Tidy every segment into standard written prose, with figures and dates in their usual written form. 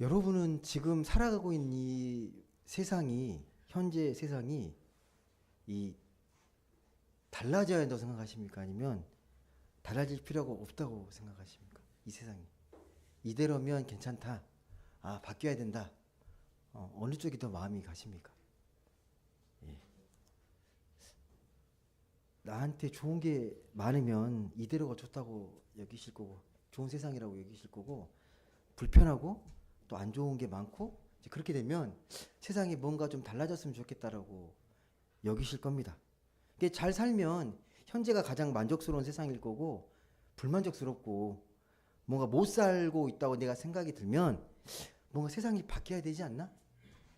여러분은 지금 살아가고 있는 이 세상이, 현재 세상이 이 달라져야 한다고 생각하십니까? 아니면 달라질 필요가 없다고 생각하십니까? 이 세상이. 이대로면 괜찮다. 아, 바뀌어야 된다. 어느 쪽이 더 마음이 가십니까? 예. 나한테 좋은 게 많으면 이대로가 좋다고 여기실 거고, 좋은 세상이라고 여기실 거고, 불편하고 또 안 좋은 게 많고, 이제 그렇게 되면 세상이 뭔가 좀 달라졌으면 좋겠다라고 여기실 겁니다. 이게 잘 살면 현재가 가장 만족스러운 세상일 거고, 불만족스럽고 뭔가 못 살고 있다고 내가 생각이 들면 뭔가 세상이 바뀌어야 되지 않나?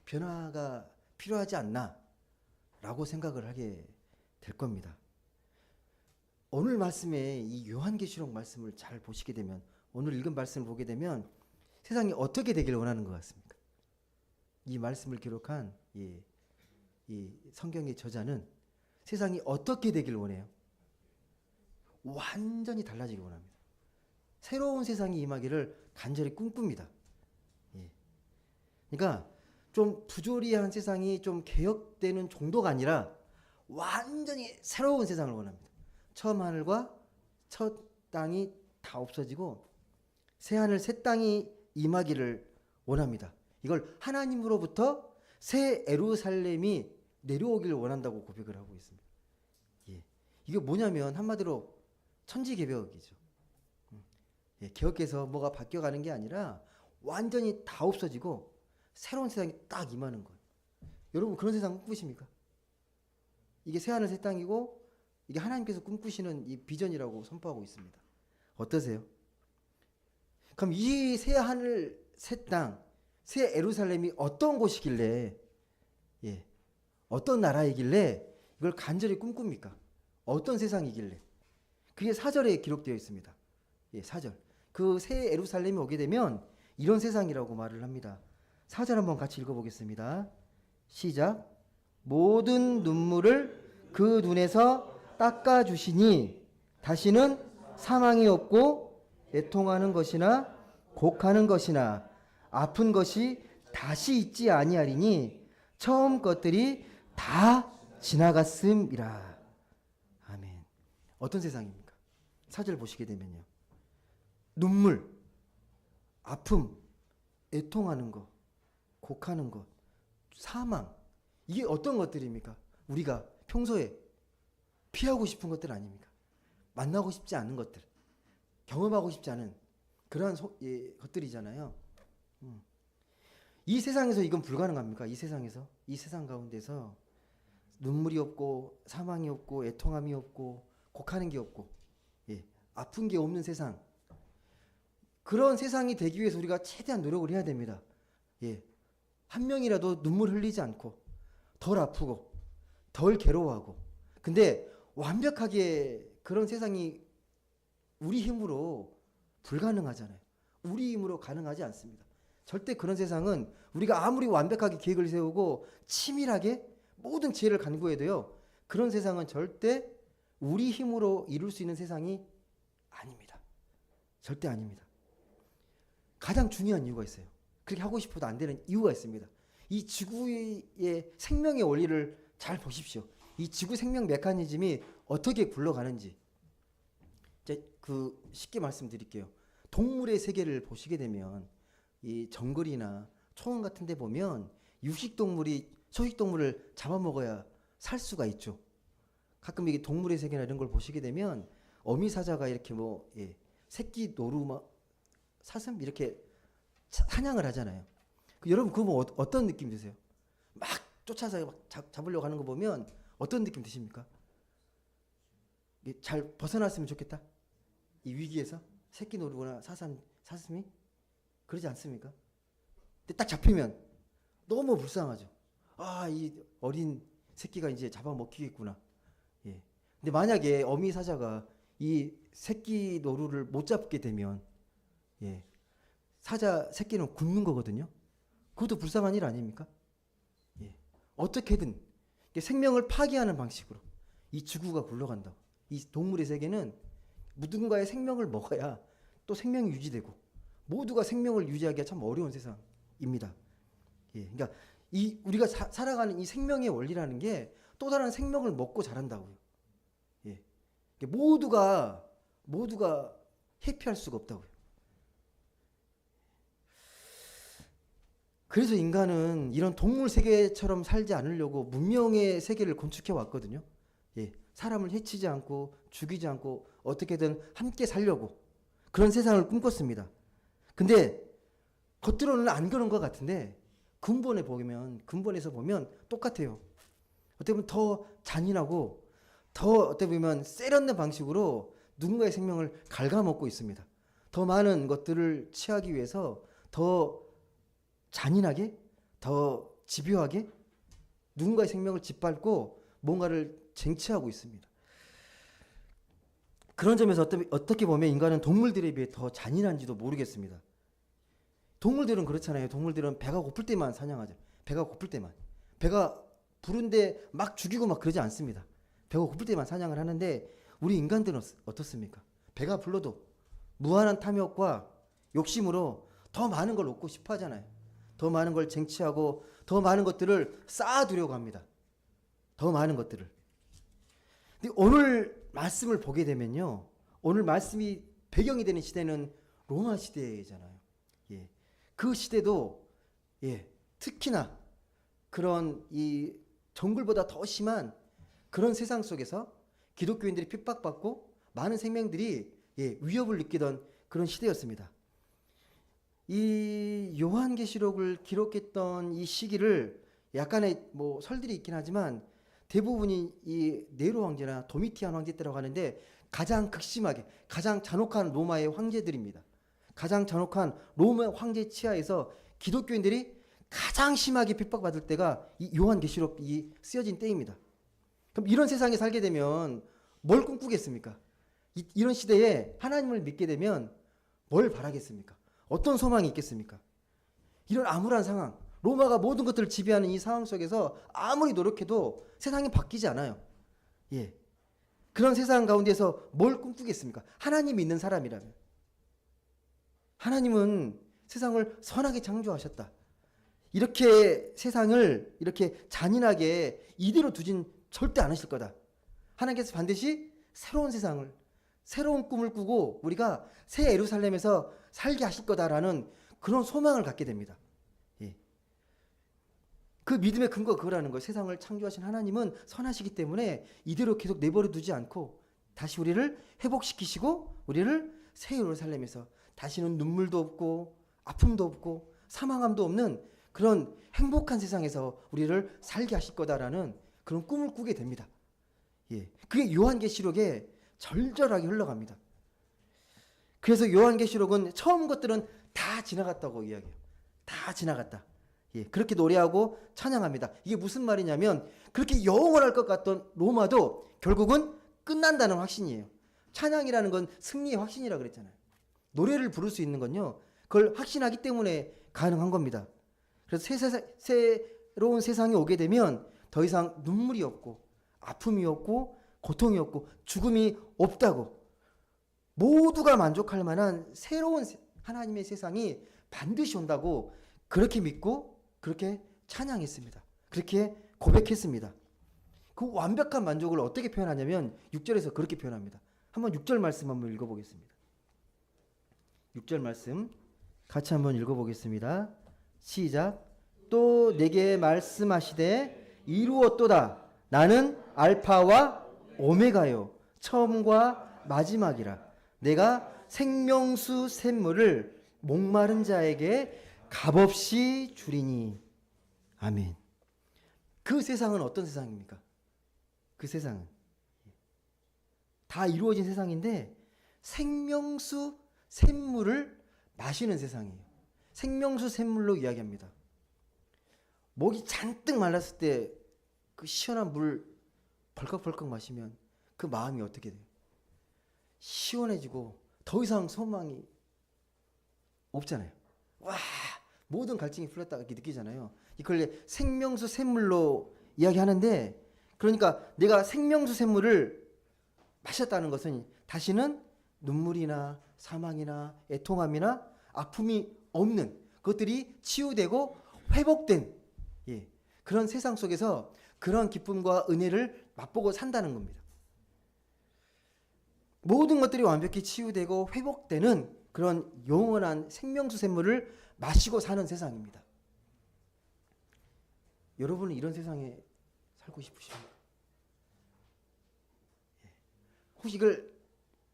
변화가 필요하지 않나? 라고 생각을 하게 될 겁니다. 오늘 말씀에 이 요한계시록 말씀을 잘 보시게 되면, 오늘 읽은 말씀을 보게 되면 세상이 어떻게 되길 원하는 것 같습니까? 이 말씀을 기록한 이 성경의 저자는 세상이 어떻게 되길 원해요? 완전히 달라지길 원합니다. 새로운 세상이 임하기를 간절히 꿈꿉니다. 예. 그러니까 좀 부조리한 세상이 좀 개혁되는 정도가 아니라 완전히 새로운 세상을 원합니다. 처음 하늘과 첫 땅이 다 없어지고 새 하늘 새 땅이 임하기를 원합니다. 이걸 하나님으로부터 새 예루살렘이 내려오기를 원한다고 고백을 하고 있습니다. 예. 이게 뭐냐면 한마디로 천지개벽이죠. 예. 개혁해서 뭐가 바뀌어가는 게 아니라 완전히 다 없어지고 새로운 세상이 딱 임하는 거예요. 여러분 그런 세상 꿈꾸십니까? 이게 새 하늘 새 땅이고 이게 하나님께서 꿈꾸시는 이 비전이라고 선포하고 있습니다. 어떠세요? 그럼 이 새 하늘 새 땅, 새 예루살렘이 어떤 곳이길래, 예, 어떤 나라이길래 이걸 간절히 꿈꿉니까? 어떤 세상이길래? 그게 4절에 기록되어 있습니다. 예, 4절. 그 새 예루살렘이 오게 되면 이런 세상이라고 말을 합니다. 4절 한번 같이 읽어보겠습니다. 시작. 모든 눈물을 그 눈에서 닦아주시니 다시는 사망이 없고 애통하는 것이나 곡하는 것이나 아픈 것이 다시 있지 아니하리니 처음 것들이 다 지나갔음이라. 아멘. 어떤 세상입니까? 4절 보시게 되면요. 눈물, 아픔, 애통하는 것, 곡하는 것, 사망. 이게 어떤 것들입니까? 우리가 평소에 피하고 싶은 것들 아닙니까? 만나고 싶지 않은 것들, 경험하고 싶지 않은 그러한 것들이잖아요. 이 세상에서 이건 불가능합니까? 이 세상에서, 이 세상 가운데서 눈물이 없고 사망이 없고 애통함이 없고 곡하는 게 없고, 예, 아픈 게 없는 세상. 그런 세상이 되기 위해서 우리가 최대한 노력을 해야 됩니다. 예, 한 명이라도 눈물 흘리지 않고 덜 아프고 덜 괴로워하고. 근데 완벽하게 그런 세상이 우리 힘으로 불가능하잖아요. 우리 힘으로 가능하지 않습니다. 절대 그런 세상은 우리가 아무리 완벽하게 계획을 세우고 치밀하게 모든 지혜를 간구해도요, 그런 세상은 절대 우리 힘으로 이룰 수 있는 세상이 아닙니다. 절대 아닙니다. 가장 중요한 이유가 있어요. 그렇게 하고 싶어도 안 되는 이유가 있습니다. 이 지구의 생명의 원리를 잘 보십시오. 이 지구 생명 메커니즘이 어떻게 굴러가는지 쉽게 말씀드릴게요. 동물의 세계를 보시게 되면 이 정글이나 초원 같은 데 보면 육식동물이 초식동물을 잡아먹어야 살 수가 있죠. 가끔 이게 동물의 세계나 이런 걸 보시게 되면 어미사자가 이렇게 새끼 노루 사슴 이렇게 사냥을 하잖아요. 여러분 그거 뭐 어떤 느낌 드세요? 막 쫓아서 막 잡으려고 하는 거 보면 어떤 느낌 드십니까? 잘 벗어났으면 좋겠다. 이 위기에서 새끼 노루거나 사슴이 그러지 않습니까? 근데 딱 잡히면 너무 불쌍하죠. 아, 이 어린 새끼가 이제 잡아먹히겠구나. 예. 근데 만약에 어미 사자가 이 새끼 노루를 못 잡게 되면, 예, 사자 새끼는 굶는 거거든요. 그것도 불쌍한 일 아닙니까? 예. 어떻게든 생명을 파괴하는 방식으로 이 지구가 굴러간다고. 이 동물의 세계는 누군가의 생명을 먹어야 또 생명이 유지되고, 모두가 생명을 유지하기가 참 어려운 세상. 원리입니다. 예, 그러니까 이 우리가 살아가는 이 생명의 원리라는 게 또 다른 생명을 먹고 자란다고요. 예, 모두가 회피할 수가 없다고요. 그래서 인간은 이런 동물 세계처럼 살지 않으려고 문명의 세계를 건축해 왔거든요. 예, 사람을 해치지 않고 죽이지 않고 어떻게든 함께 살려고 그런 세상을 꿈꿨습니다. 근데 겉으로는 안 그런 것 같은데 근본에서 보면 똑같아요. 어떻게 보면 더 잔인하고 더 어떻게 보면 세련된 방식으로 누군가의 생명을 갉아먹고 있습니다. 더 많은 것들을 취하기 위해서 더 잔인하게, 더 집요하게 누군가의 생명을 짓밟고 뭔가를 쟁취하고 있습니다. 그런 점에서 어떻게 보면 인간은 동물들에 비해 더 잔인한지도 모르겠습니다. 동물들은 그렇잖아요. 동물들은 배가 고플 때만 사냥하죠. 배가 고플 때만. 배가 부른데 막 죽이고 막 그러지 않습니다. 배가 고플 때만 사냥을 하는데 우리 인간들은 어떻습니까? 배가 불러도 무한한 탐욕과 욕심으로 더 많은 걸 얻고 싶어 하잖아요. 더 많은 걸 쟁취하고 더 많은 것들을 쌓아두려고 합니다. 더 많은 것들을. 근데 오늘 말씀을 보게 되면요. 오늘 말씀이 배경이 되는 시대는 로마 시대잖아요. 예. 그 시대도 특히나 그런 이 정글보다 더 심한 그런 세상 속에서 기독교인들이 핍박받고 많은 생명들이 위협을 느끼던 그런 시대였습니다. 이 요한계시록을 기록했던 이 시기를 약간의 뭐 설들이 있긴 하지만 대부분이 이 네로 황제나 도미티안 황제 때라고 하는데 가장 극심하게 가장 잔혹한 로마의 황제들입니다. 가장 잔혹한 로마 황제 치하에서 기독교인들이 가장 심하게 핍박받을 때가 이 요한계시록이 쓰여진 때입니다. 그럼 이런 세상에 살게 되면 뭘 꿈꾸겠습니까? 이런 시대에 하나님을 믿게 되면 뭘 바라겠습니까? 어떤 소망이 있겠습니까? 이런 암울한 상황, 로마가 모든 것들을 지배하는 이 상황 속에서 아무리 노력해도 세상이 바뀌지 않아요. 예. 그런 세상 가운데서 뭘 꿈꾸겠습니까? 하나님이 있는 사람이라면. 하나님은 세상을 선하게 창조하셨다. 이렇게 세상을 이렇게 잔인하게 이대로 두진 절대 않으실 거다. 하나님께서 반드시 새로운 세상을, 새로운 꿈을 꾸고 우리가 새 예루살렘에서 살게 하실 거다라는 그런 소망을 갖게 됩니다. 예. 그 믿음의 근거가 그거라는 거예요. 세상을 창조하신 하나님은 선하시기 때문에 이대로 계속 내버려 두지 않고 다시 우리를 회복시키시고 우리를 새 예루살렘에서 다시는 눈물도 없고 아픔도 없고 사망함도 없는 그런 행복한 세상에서 우리를 살게 하실 거다라는 그런 꿈을 꾸게 됩니다. 예. 그게 요한계시록에 절절하게 흘러갑니다. 그래서 요한계시록은 처음 것들은 다 지나갔다고 이야기해요. 다 지나갔다. 예. 그렇게 노래하고 찬양합니다. 이게 무슨 말이냐면 그렇게 영원할 것 같던 로마도 결국은 끝난다는 확신이에요. 찬양이라는 건 승리의 확신이라고 그랬잖아요. 노래를 부를 수 있는 건요. 그걸 확신하기 때문에 가능한 겁니다. 그래서 새로운 세상이 오게 되면 더 이상 눈물이 없고 아픔이 없고 고통이 없고 죽음이 없다고 모두가 만족할 만한 새로운 하나님의 세상이 반드시 온다고 그렇게 믿고 그렇게 찬양했습니다. 그렇게 고백했습니다. 그 완벽한 만족을 어떻게 표현하냐면 6절에서 그렇게 표현합니다. 한번 6절 말씀 한번 읽어보겠습니다. 6절 말씀 같이 한번 읽어보겠습니다. 시작. 또 내게 말씀하시되 이루었도다. 나는 알파와 오메가요 처음과 마지막이라. 내가 생명수 샘물을 목마른 자에게 값없이 주리니. 아멘. 그 세상은 어떤 세상입니까? 그 세상은 다 이루어진 세상인데 생명수 샘물을 마시는 세상이에요. 생명수 샘물로 이야기합니다. 목이 잔뜩 말랐을 때 그 시원한 물 벌컥벌컥 마시면 그 마음이 어떻게 돼요? 시원해지고 더 이상 소망이 없잖아요. 와, 모든 갈증이 풀렸다 이렇게 느끼잖아요. 이걸 생명수 샘물로 이야기하는데, 그러니까 내가 생명수 샘물을 마셨다는 것은 다시는 눈물이나 사망이나 애통함이나 아픔이 없는 그것들이 치유되고 회복된 그런 세상 속에서 그런 기쁨과 은혜를 맛보고 산다는 겁니다. 모든 것들이 완벽히 치유되고 회복되는 그런 영원한 생명수 샘물을 마시고 사는 세상입니다. 여러분은 이런 세상에 살고 싶으십니까? 혹시 이걸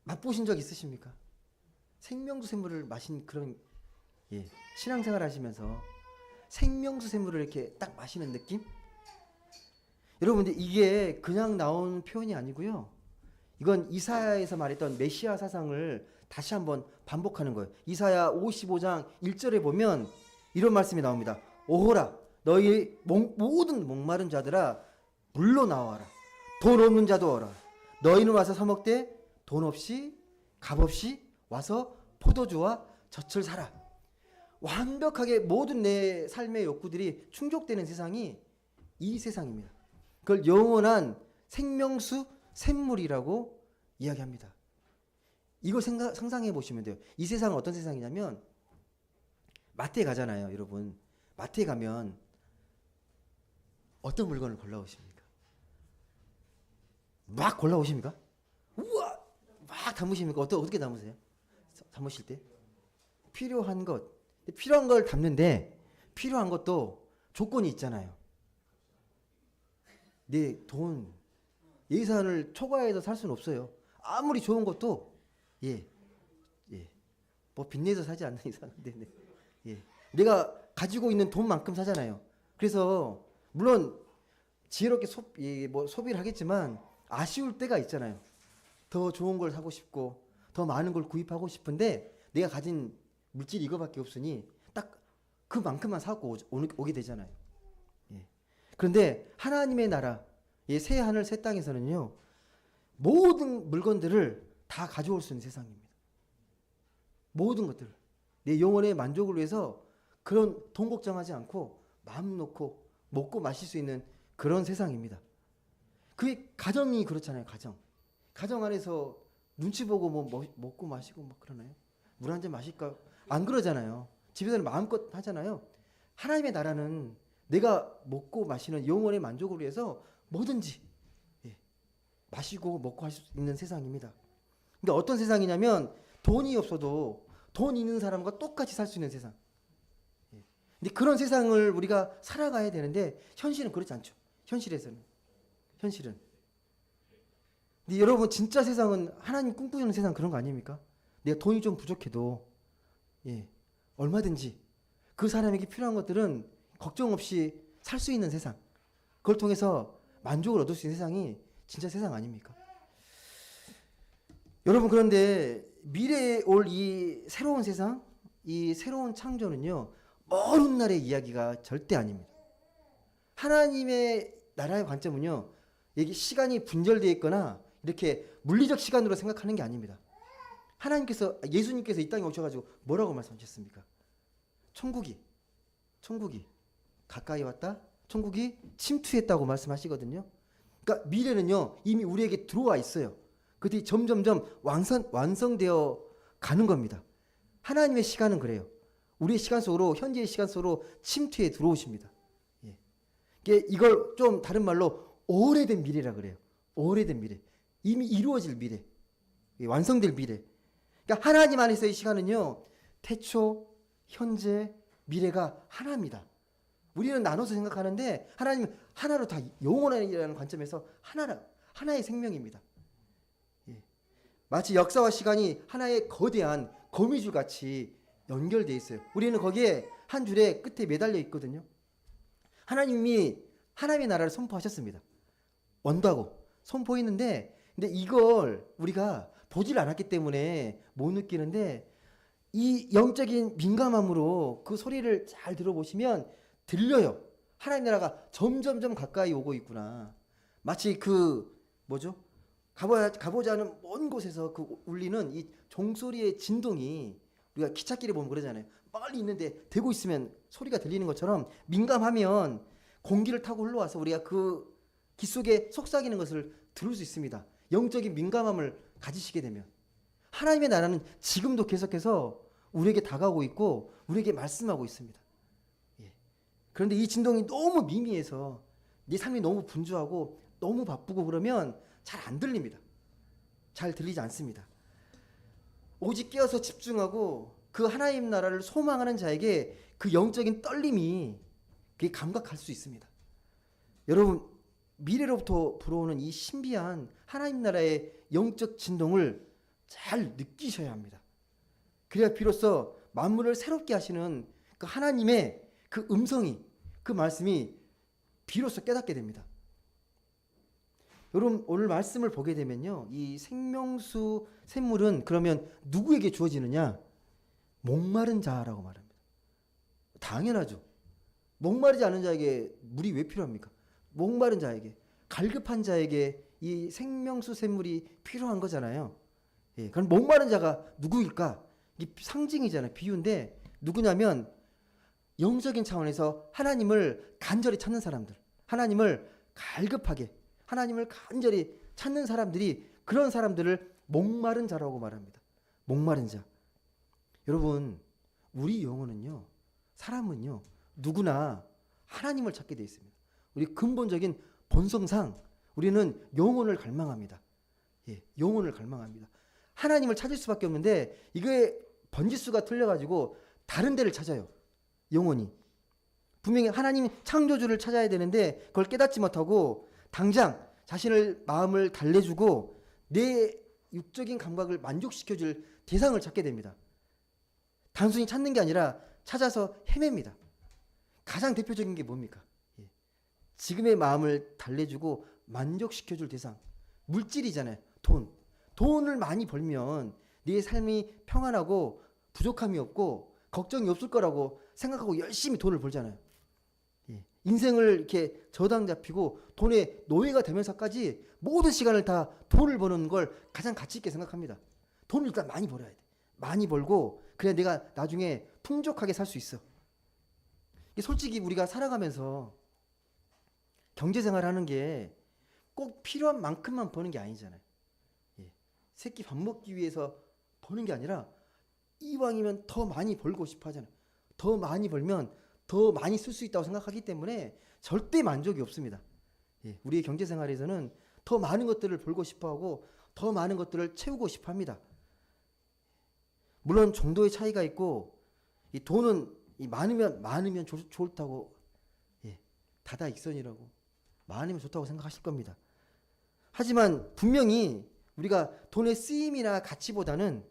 맛보신 적 있으십니까? 생명수 샘물을 마신 그런 신앙생활 하시면서 생명수 샘물을 이렇게 딱 마시는 느낌? 여러분들 이게 그냥 나온 표현이 아니고요. 이건 이사야에서 말했던 메시아 사상을 다시 한번 반복하는 거예요. 이사야 55장 1절에 보면 이런 말씀이 나옵니다. 오호라 너희 모든 목마른 자들아 물로 나와라. 돈 없는 자도 오라. 너희는 와서 사 먹되 돈 없이 값 없이 와서 포도주와 젖을 사라. 완벽하게 모든 내 삶의 욕구들이 충족되는 세상이 이 세상입니다. 그걸 영원한 생명수 샘물이라고 이야기합니다. 이걸 상상해 보시면 돼요. 이 세상은 어떤 세상이냐면 마트에 가잖아요, 여러분. 마트에 가면 어떤 물건을 골라오십니까? 막 골라오십니까? 우와! 막 담으십니까? 어떻게 담으세요? 담으실 때? 필요한 것. 필요한 걸 담는데 필요한 것도 조건이 있잖아요. 내 돈, 예산을 초과해서 살 수는 없어요. 아무리 좋은 것도 뭐 빚내서 사지 않는 이상은 내가 가지고 있는 돈만큼 사잖아요. 그래서 물론 지혜롭게 소비를 하겠지만 아쉬울 때가 있잖아요. 더 좋은 걸 사고 싶고 더 많은 걸 구입하고 싶은데 내가 가진 물질이 이거밖에 없으니 딱 그만큼만 사고 오게 되잖아요. 그런데 하나님의 나라, 새 하늘 새 땅에서는요, 모든 물건들을 다 가져올 수 있는 세상입니다. 모든 것들을. 내 영혼의 만족을 위해서 그런 돈 걱정하지 않고 마음 놓고 먹고 마실 수 있는 그런 세상입니다. 그게 가정이 그렇잖아요. 가정 안에서 눈치 보고 뭐 먹고 마시고 뭐 그러나요? 물 한 잔 마실까? 안 그러잖아요. 집에서는 마음껏 하잖아요. 하나님의 나라는 내가 먹고 마시는 영혼의 만족을 위해서 뭐든지 마시고 먹고 할 수 있는 세상입니다. 그러니까 어떤 세상이냐면 돈이 없어도 돈 있는 사람과 똑같이 살 수 있는 세상. 근데 그런 세상을 우리가 살아가야 되는데 현실은 그렇지 않죠. 현실은. 근데 여러분 진짜 세상은 하나님 꿈꾸는 세상 그런 거 아닙니까? 내가 돈이 좀 부족해도 얼마든지 그 사람에게 필요한 것들은 걱정 없이 살 수 있는 세상. 그걸 통해서 만족을 얻을 수 있는 세상이 진짜 세상 아닙니까? 여러분 그런데 미래에 올 이 새로운 세상, 이 새로운 창조는요, 먼 훗날의 이야기가 절대 아닙니다. 하나님의 나라의 관점은요, 이게 시간이 분절되어 있거나 이렇게 물리적 시간으로 생각하는 게 아닙니다. 예수님께서 이 땅에 오셔가지고 뭐라고 말씀하셨습니까? 천국이 가까이 왔다. 천국이 침투했다고 말씀하시거든요. 그러니까 미래는요 이미 우리에게 들어와 있어요. 그것이 점점점 완성되어 가는 겁니다. 하나님의 시간은 그래요. 우리의 시간 속으로, 현재의 시간 속으로 침투해 들어오십니다. 이걸 좀 다른 말로 오래된 미래라 그래요. 오래된 미래. 이미 이루어질 미래. 완성될 미래. 그러니까 하나님 안에서의 시간은요, 태초, 현재, 미래가 하나입니다. 우리는 나눠서 생각하는데 하나님은 하나로 다 영원이라는 관점에서 하나의 생명입니다. 마치 역사와 시간이 하나의 거대한 거미줄 같이 연결되어 있어요. 우리는 거기에 한 줄의 끝에 매달려 있거든요. 하나님이 하나님의 나라를 선포하셨습니다. 온다고 선포했는데, 근데 이걸 우리가 보질 않았기 때문에 못 느끼는데, 이 영적인 민감함으로 그 소리를 잘 들어보시면 들려요. 하나님 나라가 점점점 가까이 오고 있구나. 마치 가보자 하는 먼 곳에서 울리는 이 종소리의 진동이, 우리가 기찻길에 보면 그러잖아요. 멀리 있는데 대고 있으면 소리가 들리는 것처럼 민감하면 공기를 타고 흘러와서 우리가 그 귀 속에 속삭이는 것을 들을 수 있습니다. 영적인 민감함을 가지시게 되면. 하나님의 나라는 지금도 계속해서 우리에게 다가오고 있고 우리에게 말씀하고 있습니다. 예. 그런데 이 진동이 너무 미미해서 네 삶이 너무 분주하고 너무 바쁘고 그러면 잘 안 들립니다. 잘 들리지 않습니다. 오직 깨어서 집중하고 그 하나님 나라를 소망하는 자에게 그 영적인 떨림이 그게 감각할 수 있습니다. 여러분, 미래로부터 불어오는 이 신비한 하나님 나라의 영적 진동을 잘 느끼셔야 합니다. 그래야 비로소 만물을 새롭게 하시는 그 하나님의 그 음성이, 그 말씀이 비로소 깨닫게 됩니다. 여러분, 오늘 말씀을 보게 되면요, 이 생명수 샘물은 그러면 누구에게 주어지느냐? 목마른 자라고 말합니다. 당연하죠. 목마르지 않은 자에게 물이 왜 필요합니까? 목마른 자에게, 갈급한 자에게 이 생명수 샘물이 필요한 거잖아요. 예, 그럼 목마른 자가 누구일까? 이게 상징이잖아요. 비유인데 누구냐면 영적인 차원에서 하나님을 간절히 찾는 사람들, 하나님을 갈급하게, 하나님을 간절히 찾는 사람들이, 그런 사람들을 목마른 자라고 말합니다. 목마른 자. 여러분, 우리 영혼은요, 사람은요, 누구나 하나님을 찾게 되어 있습니다. 우리 근본적인 본성상 우리는 영혼을 갈망합니다. 예, 영혼을 갈망합니다. 하나님을 찾을 수밖에 없는데 이게 번지수가 틀려가지고 다른 데를 찾아요. 영혼이. 분명히 하나님 창조주를 찾아야 되는데 그걸 깨닫지 못하고 당장 자신을 마음을 달래주고 내 육적인 감각을 만족시켜줄 대상을 찾게 됩니다. 단순히 찾는 게 아니라 찾아서 헤맵니다. 가장 대표적인 게 뭡니까? 예. 지금의 마음을 달래주고 만족시켜줄 대상. 물질이잖아요. 돈. 돈을 많이 벌면 네 삶이 평안하고 부족함이 없고 걱정이 없을 거라고 생각하고 열심히 돈을 벌잖아요. 예. 인생을 이렇게 저당 잡히고 돈의 노예가 되면서까지 모든 시간을 다 돈을 버는 걸 가장 가치 있게 생각합니다. 돈을 일단 많이 벌어야 돼. 많이 벌고 그래야 내가 나중에 풍족하게 살 수 있어. 솔직히 우리가 살아가면서 경제생활 하는 게 꼭 필요한 만큼만 버는 게 아니잖아요. 예. 새끼 밥 먹기 위해서 버는 게 아니라 이왕이면 더 많이 벌고 싶어 하잖아요. 더 많이 벌면 더 많이 쓸 수 있다고 생각하기 때문에 절대 만족이 없습니다. 예. 우리의 경제생활에서는 더 많은 것들을 벌고 싶어 하고 더 많은 것들을 채우고 싶어 합니다. 물론 정도의 차이가 있고 이 돈은 많으면 좋다고, 예, 다다익선이라고, 많으면 좋다고 생각하실 겁니다. 하지만 분명히 우리가 돈의 쓰임이나 가치보다는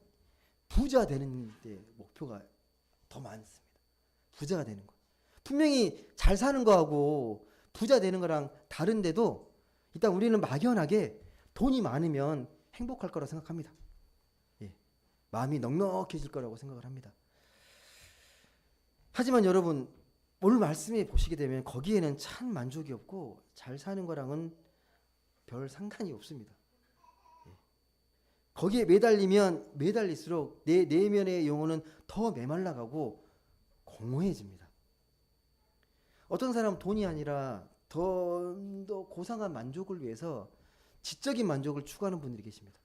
부자 되는 데 목표가 더 많습니다. 부자가 되는 거. 분명히 잘 사는 거하고 부자 되는 거랑 다른데도 일단 우리는 막연하게 돈이 많으면 행복할 거라고 생각합니다. 예, 마음이 넉넉해질 거라고 생각을 합니다. 하지만 여러분, 오늘 말씀에 보시게 되면 거기에는 참 만족이 없고 잘 사는 거랑은 별 상관이 없습니다. 예. 거기에 매달리면 매달릴수록 내 내면의 영혼은 더 메말라가고 공허해집니다. 어떤 사람은 돈이 아니라 더 고상한 만족을 위해서 지적인 만족을 추구하는 분들이 계십니다.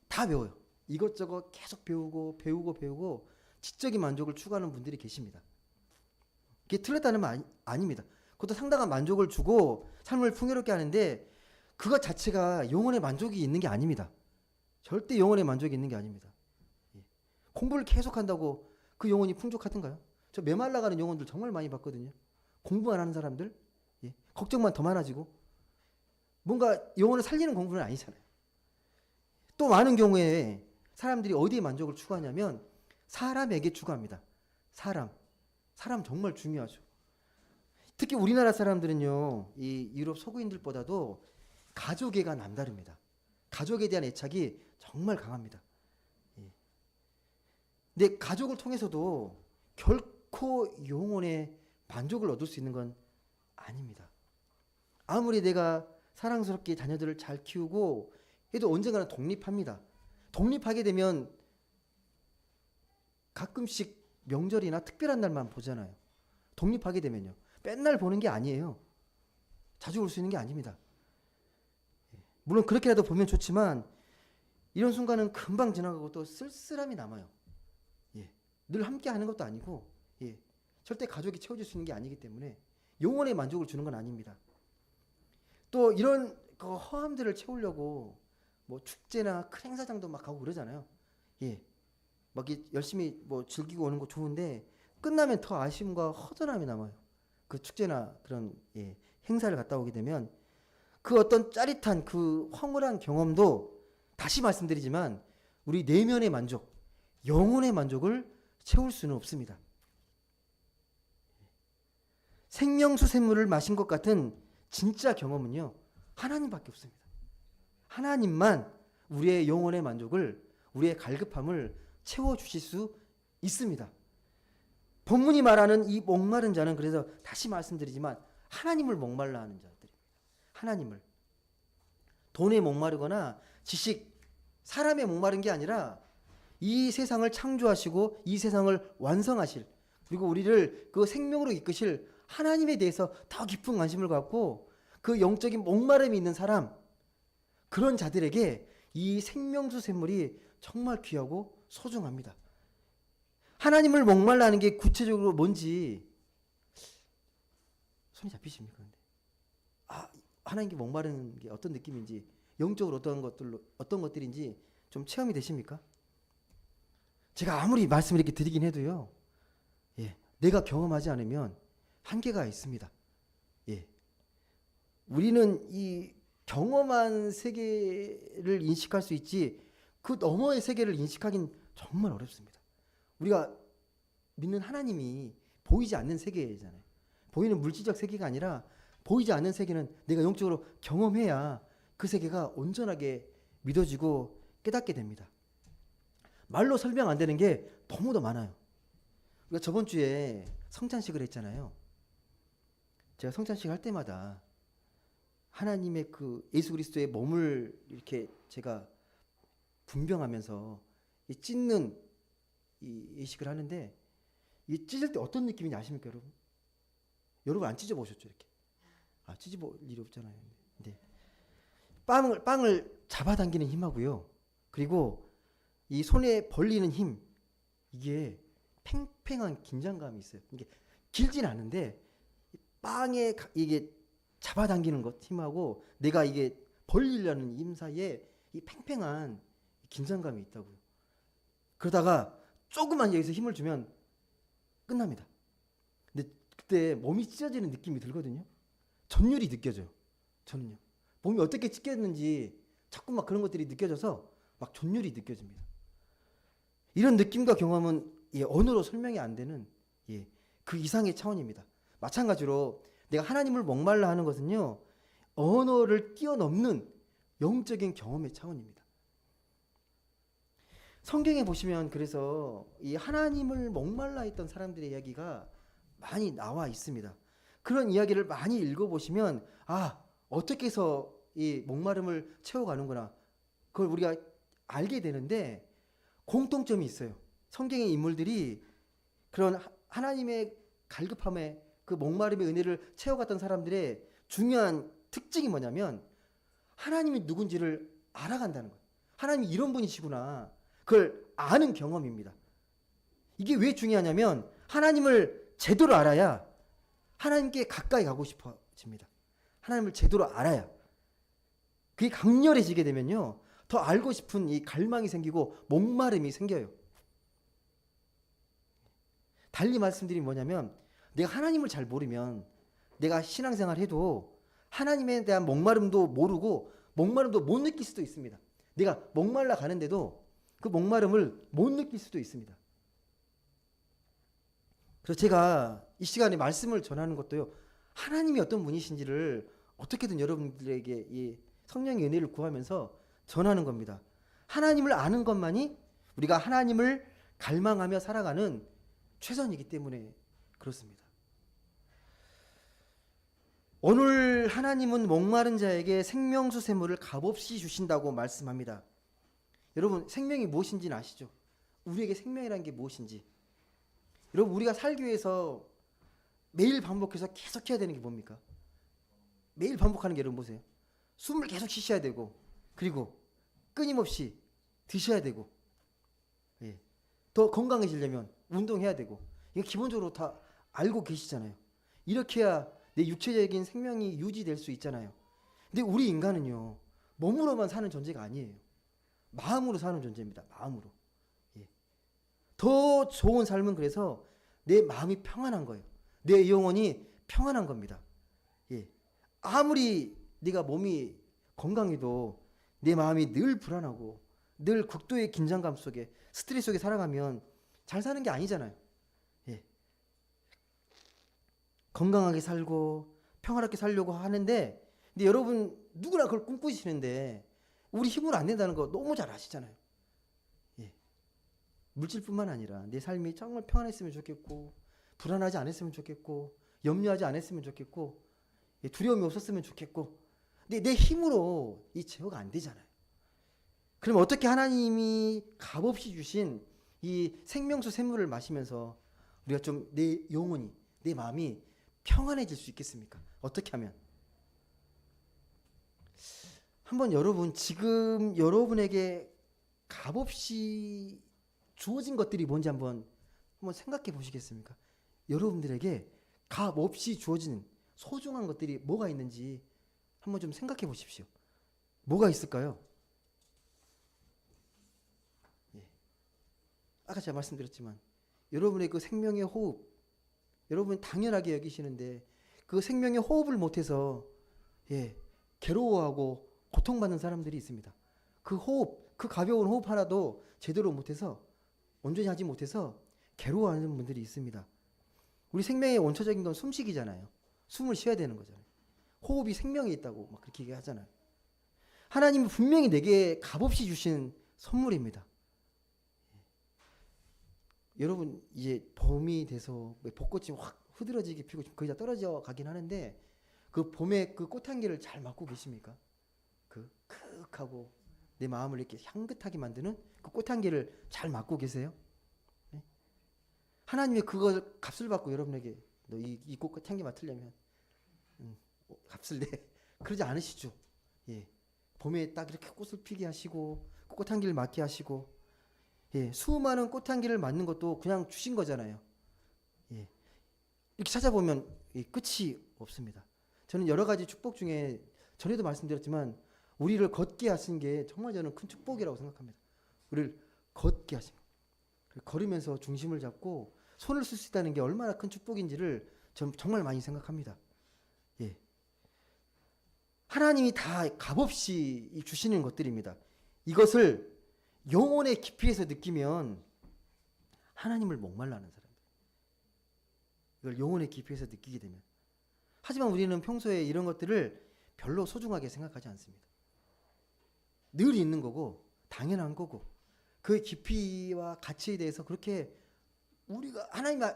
다 배워요. 이것저것 계속 배우고 지적인 만족을 추구하는 분들이 계십니다. 그게 틀렸다는 말 아닙니다. 그것도 상당한 만족을 주고 삶을 풍요롭게 하는데 그것 자체가 영혼의 만족이 있는 게 아닙니다. 절대 영혼의 만족이 있는 게 아닙니다. 예. 공부를 계속 한다고 그 영혼이 풍족하던가요? 저 메말라가는 영혼들 정말 많이 봤거든요. 공부 안 하는 사람들, 예. 걱정만 더 많아지고 뭔가 영혼을 살리는 공부는 아니잖아요. 또 많은 경우에 사람들이 어디에 만족을 추구하냐면 사람에게 추구합니다. 사람 정말 중요하죠. 특히 우리나라 사람들은요, 이 유럽 서구인들보다도 가족애가 남다릅니다. 가족에 대한 애착이 정말 강합니다. 예. 근데 가족을 통해서도 결코 영혼의 만족을 얻을 수 있는 건 아닙니다. 아무리 내가 사랑스럽게 자녀들을 잘 키우고 해도 언젠가는 독립합니다. 독립하게 되면 가끔씩 명절이나 특별한 날만 보잖아요. 독립하게 되면요. 맨날 보는 게 아니에요. 자주 볼 수 있는 게 아닙니다. 물론 그렇게라도 보면 좋지만 이런 순간은 금방 지나가고 또 쓸쓸함이 남아요. 늘 함께 하는 것도 아니고, 예, 절대 가족이 채워줄 수 있는 게 아니기 때문에 영혼의 만족을 주는 건 아닙니다. 또 이런 그 허함들을 채우려고 뭐 축제나 큰 행사장도 막 가고 그러잖아요. 예, 막 열심히 뭐 즐기고 오는 거 좋은데 끝나면 더 아쉬움과 허전함이 남아요. 그 축제나 그런 행사를 갔다 오게 되면 그 어떤 짜릿한 그 황홀한 경험도 다시 말씀드리지만 우리 내면의 만족, 영혼의 만족을 채울 수는 없습니다. 생명수 샘물을 마신 것 같은 진짜 경험은요, 하나님밖에 없습니다. 하나님만 우리의 영혼의 만족을, 우리의 갈급함을 채워주실 수 있습니다. 본문이 말하는 이 목마른 자는, 그래서 다시 말씀드리지만 하나님을 목말라 하는 자들입니다. 하나님을. 돈에 목마르거나 지식, 사람에 목마른 게 아니라 이 세상을 창조하시고 이 세상을 완성하실, 그리고 우리를 그 생명으로 이끄실 하나님에 대해서 더 깊은 관심을 갖고 그 영적인 목마름이 있는 사람, 그런 자들에게 이 생명수 샘물이 정말 귀하고 소중합니다. 하나님을 목말라 하는 게 구체적으로 뭔지 손이 잡히십니까? 근데 하나님께 목마르는 게 어떤 느낌인지, 영적으로 어떤 것들인지 좀 체험이 되십니까? 제가 아무리 말씀을 이렇게 드리긴 해도요, 내가 경험하지 않으면 한계가 있습니다. 우리는 이 경험한 세계를 인식할 수 있지 그 너머의 세계를 인식하긴 정말 어렵습니다. 우리가 믿는 하나님이 보이지 않는 세계잖아요. 보이는 물질적 세계가 아니라 보이지 않는 세계는 내가 영적으로 경험해야 그 세계가 온전하게 믿어지고 깨닫게 됩니다. 말로 설명 안 되는 게 너무도 많아요. 우리가 저번 주에 성찬식을 했잖아요. 제가 성찬식 할 때마다 하나님의 그 예수 그리스도의 몸을 이렇게 제가 분병하면서 찢는 이 예식을 하는데, 이 찢을 때 어떤 느낌인지 아십니까, 여러분? 여러분 안 찢어 보셨죠, 이렇게? 찢어 볼 일이 없잖아요. 근데 빵을 잡아당기는 힘하고요, 그리고 이 손에 벌리는 힘, 이게 팽팽한 긴장감이 있어요. 이게 길진 않은데 빵에 이게 잡아당기는 것 힘하고 내가 이게 벌리려는 힘 사이에 이 팽팽한 긴장감이 있다고요. 그러다가 조금만 여기서 힘을 주면 끝납니다. 근데 그때 몸이 찢어지는 느낌이 들거든요. 전율이 느껴져요. 저는요. 몸이 어떻게 찢겼는지 자꾸 막 그런 것들이 느껴져서 막 전율이 느껴집니다. 이런 느낌과 경험은 언어로 설명이 안 되는 그 이상의 차원입니다. 마찬가지로 내가 하나님을 목말라 하는 것은요, 언어를 뛰어넘는 영적인 경험의 차원입니다. 성경에 보시면 그래서 이 하나님을 목말라 했던 사람들의 이야기가 많이 나와 있습니다. 그런 이야기를 많이 읽어보시면 어떻게 해서 이 목마름을 채워가는구나, 그걸 우리가 알게 되는데 공통점이 있어요. 성경의 인물들이 그런 하나님의 갈급함에 그 목마름의 은혜를 채워갔던 사람들의 중요한 특징이 뭐냐면 하나님이 누군지를 알아간다는 거예요. 하나님이 이런 분이시구나, 그걸 아는 경험입니다. 이게 왜 중요하냐면 하나님을 제대로 알아야 하나님께 가까이 가고 싶어집니다. 하나님을 제대로 알아야. 그게 강렬해지게 되면요, 더 알고 싶은 이 갈망이 생기고 목마름이 생겨요. 달리 말씀드리면 뭐냐면, 내가 하나님을 잘 모르면 내가 신앙생활 해도 하나님에 대한 목마름도 모르고 목마름도 못 느낄 수도 있습니다. 내가 목말라 가는데도 그 목마름을 못 느낄 수도 있습니다. 그래서 제가 이 시간에 말씀을 전하는 것도요, 하나님이 어떤 분이신지를 어떻게든 여러분들에게 이 성령의 은혜를 구하면서 전하는 겁니다. 하나님을 아는 것만이 우리가 하나님을 갈망하며 살아가는 최선이기 때문에 그렇습니다. 오늘 하나님은 목마른 자에게 생명수 샘물을 값없이 주신다고 말씀합니다. 여러분, 생명이 무엇인지는 아시죠? 우리에게 생명이라는 게 무엇인지. 여러분, 우리가 살기 위해서 매일 반복해서 계속 해야 되는 게 뭡니까? 매일 반복하는 게, 여러분 보세요. 숨을 계속 쉬셔야 되고, 그리고 끊임없이 드셔야 되고, 더 건강해지려면 운동해야 되고. 이거 기본적으로 다 알고 계시잖아요. 이렇게 해야 내 육체적인 생명이 유지될 수 있잖아요. 근데 우리 인간은요, 몸으로만 사는 존재가 아니에요. 마음으로 사는 존재입니다. 마음으로. 예. 더 좋은 삶은 그래서 내 마음이 평안한 거예요. 내 영혼이 평안한 겁니다. 예. 아무리 네가 몸이 건강해도 내 마음이 늘 불안하고 늘 극도의 긴장감 속에 스트레스 속에 살아가면 잘 사는 게 아니잖아요. 예. 건강하게 살고 평화롭게 살려고 하는데, 근데 여러분 누구나 그걸 꿈꾸시는데 우리 힘으로 안 된다는 거 너무 잘 아시잖아요. 예. 물질뿐만 아니라 내 삶이 정말 평안했으면 좋겠고, 불안하지 않았으면 좋겠고, 염려하지 않았으면 좋겠고, 예, 두려움이 없었으면 좋겠고, 근데 내 힘으로 이 제어가 안 되잖아요. 그럼 어떻게 하나님이 값없이 주신 이 생명수 샘물을 마시면서 우리가 좀 내 영혼이, 내 마음이 평안해질 수 있겠습니까? 어떻게 하면? 한번 여러분, 지금 여러분에게 값없이 주어진 것들이 뭔지 한번 생각해 보시겠습니까? 여러분들에게 값없이 주어진 소중한 것들이 뭐가 있는지 한번 좀 생각해 보십시오. 뭐가 있을까요? 예. 아까 제가 말씀드렸지만 여러분의 그 생명의 호흡, 여러분이 당연하게 여기시는데 그 생명의 호흡을 못해서 예, 괴로워하고 고통받는 사람들이 있습니다. 그 호흡, 그 가벼운 호흡 하나도 제대로 못해서, 온전히 하지 못해서 괴로워하는 분들이 있습니다. 우리 생명의 원초적인 건 숨쉬기잖아요. 숨을 쉬어야 되는 거잖아요. 호흡이 생명이 있다고 막 그렇게 얘기하잖아요. 하나님이 분명히 내게 값없이 주신 선물입니다. 여러분, 이제 봄이 돼서 벚꽃이 확 흐드러지게 피고 거의 다 떨어져 가긴 하는데 그 봄의 그 꽃향기를 잘 맡고 계십니까? 그 크하고 내 마음을 이렇게 향긋하게 만드는 그 꽃향기를 잘 맡고 계세요? 네? 하나님이 그걸 값을 받고 여러분에게 너 이 꽃향기 맡으려면 값을 내. 그러지 않으시죠? 예. 봄에 딱 이렇게 꽃을 피게 하시고 꽃향기를 맡게 하시고, 예. 수많은 꽃향기를 맡는 것도 그냥 주신 거잖아요. 예. 이렇게 찾아보면 끝이 없습니다. 저는 여러 가지 축복 중에 전에도 말씀드렸지만 우리를 걷게 하신 게 정말 저는 큰 축복이라고 생각합니다. 우리를 걷게 하신 거. 걸으면서 중심을 잡고 손을 쓸 수 있다는 게 얼마나 큰 축복인지를 저는 정말 많이 생각합니다. 예. 하나님이 다 값없이 주시는 것들입니다. 이것을 영혼의 깊이에서 느끼면 하나님을 목말라하는 사람들. 이걸 영혼의 깊이에서 느끼게 되면. 하지만 우리는 평소에 이런 것들을 별로 소중하게 생각하지 않습니다. 늘 있는 거고 당연한 거고 그 깊이와 가치에 대해서 그렇게 우리가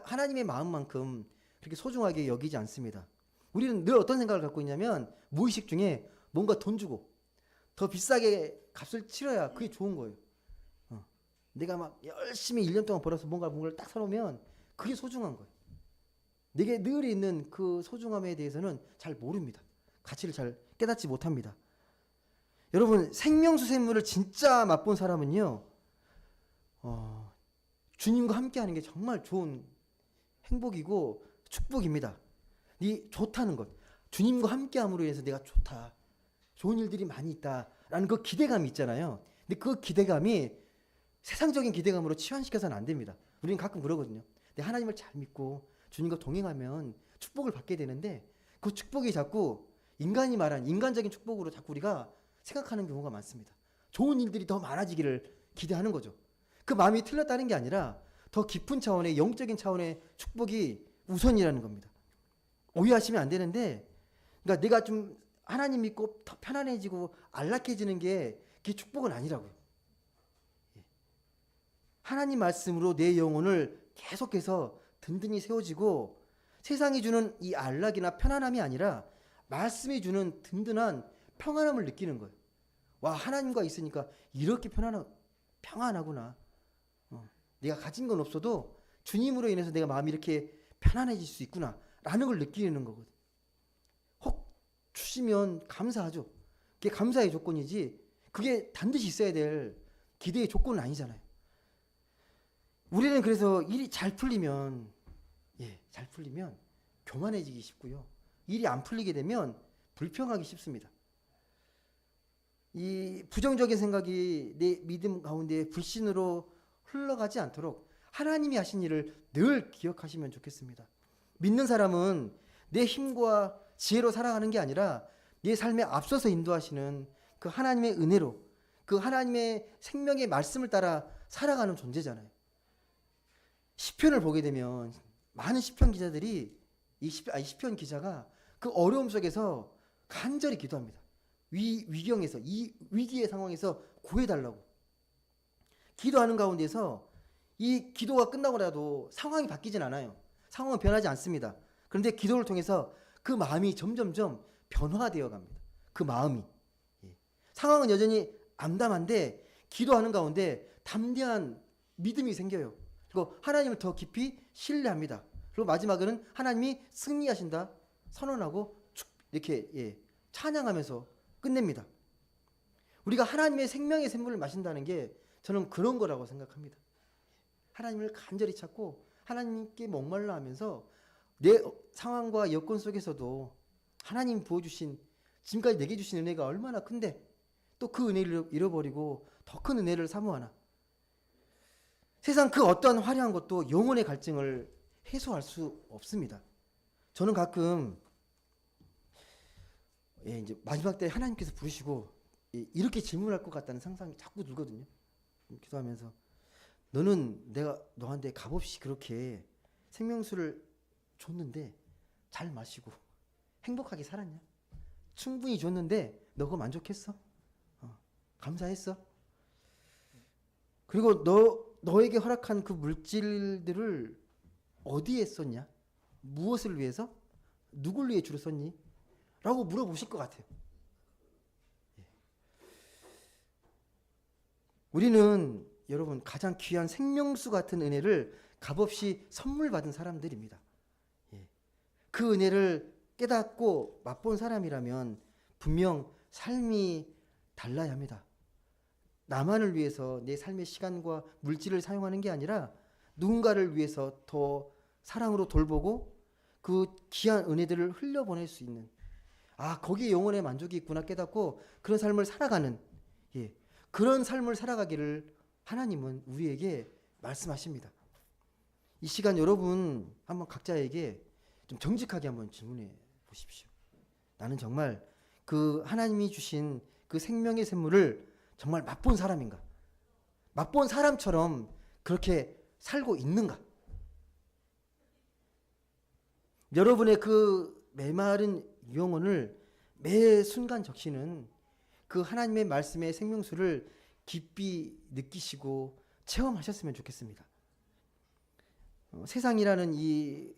하나님의 마음만큼 그렇게 소중하게 여기지 않습니다. 우리는 늘 어떤 생각을 갖고 있냐면 무의식 중에 뭔가 돈 주고 더 비싸게 값을 치러야 그게 좋은 거예요. 내가 막 열심히 1년 동안 벌어서 뭔가를 딱 사놓으면 그게 소중한 거예요. 내게 늘 있는 그 소중함에 대해서는 잘 모릅니다. 가치를 잘 깨닫지 못합니다. 여러분, 생명수 샘물을 진짜 맛본 사람은요, 주님과 함께 하는 게 정말 좋은 행복이고 축복입니다. 이 좋다는 것, 주님과 함께 함으로 인해서 내가 좋다, 좋은 일들이 많이 있다라는 그 기대감이 있잖아요. 근데 그 기대감이 세상적인 기대감으로 치환시켜서는 안 됩니다. 우리는 가끔 그러거든요. 근데 하나님을 잘 믿고 주님과 동행하면 축복을 받게 되는데 그 축복이 자꾸 인간이 말한 인간적인 축복으로 자꾸 우리가 생각하는 경우가 많습니다. 좋은 일들이 더 많아지기를 기대하는 거죠. 그 마음이 틀렸다는 게 아니라 더 깊은 차원의 영적인 차원의 축복이 우선이라는 겁니다. 오해하시면 안 되는데, 그러니까 내가 좀 하나님 믿고 더 편안해지고 안락해지는 게 그게 축복은 아니라고요. 하나님 말씀으로 내 영혼을 계속해서 든든히 세워지고 세상이 주는 이 안락이나 편안함이 아니라 말씀이 주는 든든한 평안함을 느끼는 거예요. 와, 하나님과 있으니까 이렇게 평안하구나. 내가 가진 건 없어도 주님으로 인해서 내가 마음이 이렇게 편안해질 수 있구나 라는 걸 느끼는 거거든. 혹 주시면 감사하죠. 그게 감사의 조건이지 그게 반드시 있어야 될 기대의 조건은 아니잖아요. 우리는 그래서 일이 잘 풀리면, 잘 풀리면 교만해지기 쉽고요. 일이 안 풀리게 되면 불평하기 쉽습니다. 이 부정적인 생각이 내 믿음 가운데 불신으로 흘러가지 않도록 하나님이 하신 일을 늘 기억하시면 좋겠습니다. 믿는 사람은 내 힘과 지혜로 살아가는 게 아니라 내 삶에 앞서서 인도하시는 그 하나님의 은혜로, 그 하나님의 생명의 말씀을 따라 살아가는 존재잖아요. 시편을 보게 되면 많은 시편 기자들이 시편 기자가 그 어려움 속에서 간절히 기도합니다. 위경에서, 이 위기의 상황에서 구해달라고 기도하는 가운데서 이 기도가 끝나고라도 상황이 바뀌진 않아요. 상황은 변하지 않습니다. 그런데 기도를 통해서 그 마음이 점점점 변화되어 갑니다. 그 마음이. 상황은 여전히 암담한데 기도하는 가운데 담대한 믿음이 생겨요. 그리고 하나님을 더 깊이 신뢰합니다. 그리고 마지막에는 하나님이 승리하신다 선언하고 이렇게 찬양하면서 끝냅니다. 우리가 하나님의 생명의 샘물을 마신다는 게 저는 그런 거라고 생각합니다. 하나님을 간절히 찾고 하나님께 목말라 하면서 내 상황과 여건 속에서도 하나님 부어주신, 지금까지 내게 주신 은혜가 얼마나 큰데 또 그 은혜를 잃어버리고 더 큰 은혜를 사모하나. 세상 그 어떤 화려한 것도 영혼의 갈증을 해소할 수 없습니다. 저는 가끔 이제 마지막 때 하나님께서 부르시고 이렇게 질문할 것 같다는 상상이 자꾸 들거든요. 기도하면서 너는 내가 너한테 값없이 그렇게 생명수를 줬는데 잘 마시고 행복하게 살았냐? 충분히 줬는데 너 그거 만족했어? 감사했어? 그리고 너에게 허락한 그 물질들을 어디에 썼냐? 무엇을 위해서? 누굴 위해 주로 썼니? 라고 물어보실 것 같아요. 우리는 여러분 가장 귀한 생명수 같은 은혜를 값없이 선물 받은 사람들입니다. 그 은혜를 깨닫고 맛본 사람이라면 분명 삶이 달라야 합니다. 나만을 위해서 내 삶의 시간과 물질을 사용하는 게 아니라 누군가를 위해서 더 사랑으로 돌보고 그 귀한 은혜들을 흘려보낼 수 있는, 거기에 영혼의 만족이 있구나 깨닫고 그런 삶을 살아가는, 그런 삶을 살아가기를 하나님은 우리에게 말씀하십니다. 이 시간 여러분 한번 각자에게 좀 정직하게 한번 질문해 보십시오. 나는 정말 그 하나님이 주신 그 생명의 샘물을 정말 맛본 사람인가? 맛본 사람처럼 그렇게 살고 있는가? 여러분의 그 메마른 영혼을 매 순간 적시는 그 하나님의 말씀의 생명수를 깊이 느끼시고 체험하셨으면 좋겠습니다. 세상이라는 이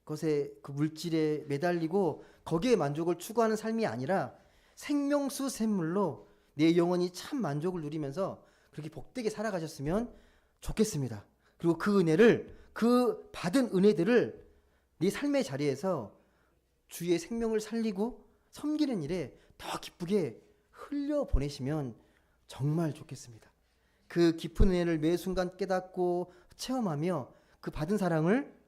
것에 그 물질에 매달리고 거기에 만족을 추구하는 삶이 아니라 생명수 샘물로 내 영혼이 참 만족을 누리면서 그렇게 복되게 살아가셨으면 좋겠습니다. 그리고 그 은혜를, 그 받은 은혜들을 네 삶의 자리에서 주의 생명을 살리고 섬기는 일에 더 기쁘게 흘려보내시면 정말 좋겠습니다. 그 깊은 은혜를 매 순간 깨닫고 체험하며 그 받은 사랑을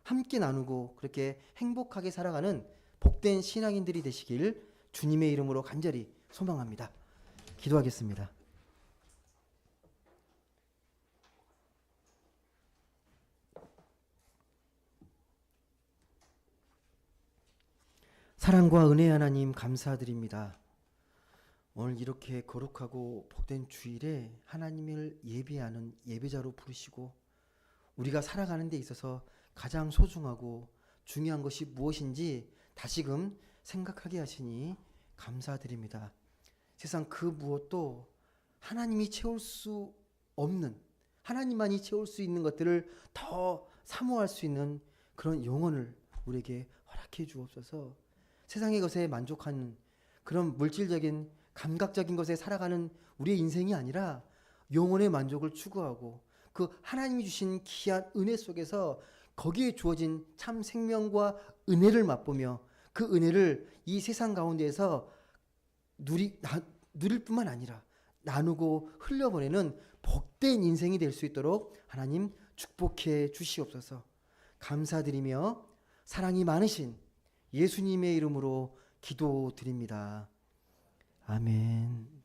함께 나누고 그렇게 행복하게 살아가는 복된 신앙인들이 되시길 주님의 이름으로 간절히 소망합니다. 기도하겠습니다. 사랑과 은혜 하나님 감사드립니다. 오늘 이렇게 거룩하고 복된 주일에 하나님을 예배하는 예배자로 부르시고 우리가 살아가는 데 있어서 가장 소중하고 중요한 것이 무엇인지 다시금 생각하게 하시니 감사드립니다. 세상 그 무엇도 하나님이 채울 수 없는, 하나님만이 채울 수 있는 것들을 더 사모할 수 있는 그런 영혼을 우리에게 허락해 주옵소서. 세상의 것에 만족하는 그런 물질적인 감각적인 것에 살아가는 우리의 인생이 아니라 영혼의 만족을 추구하고 그 하나님이 주신 귀한 은혜 속에서 거기에 주어진 참 생명과 은혜를 맛보며 그 은혜를 이 세상 가운데에서 누릴 뿐만 아니라 나누고 흘려보내는 복된 인생이 될 수 있도록 하나님 축복해 주시옵소서. 감사드리며 사랑이 많으신 예수님의 이름으로 기도드립니다. 아멘.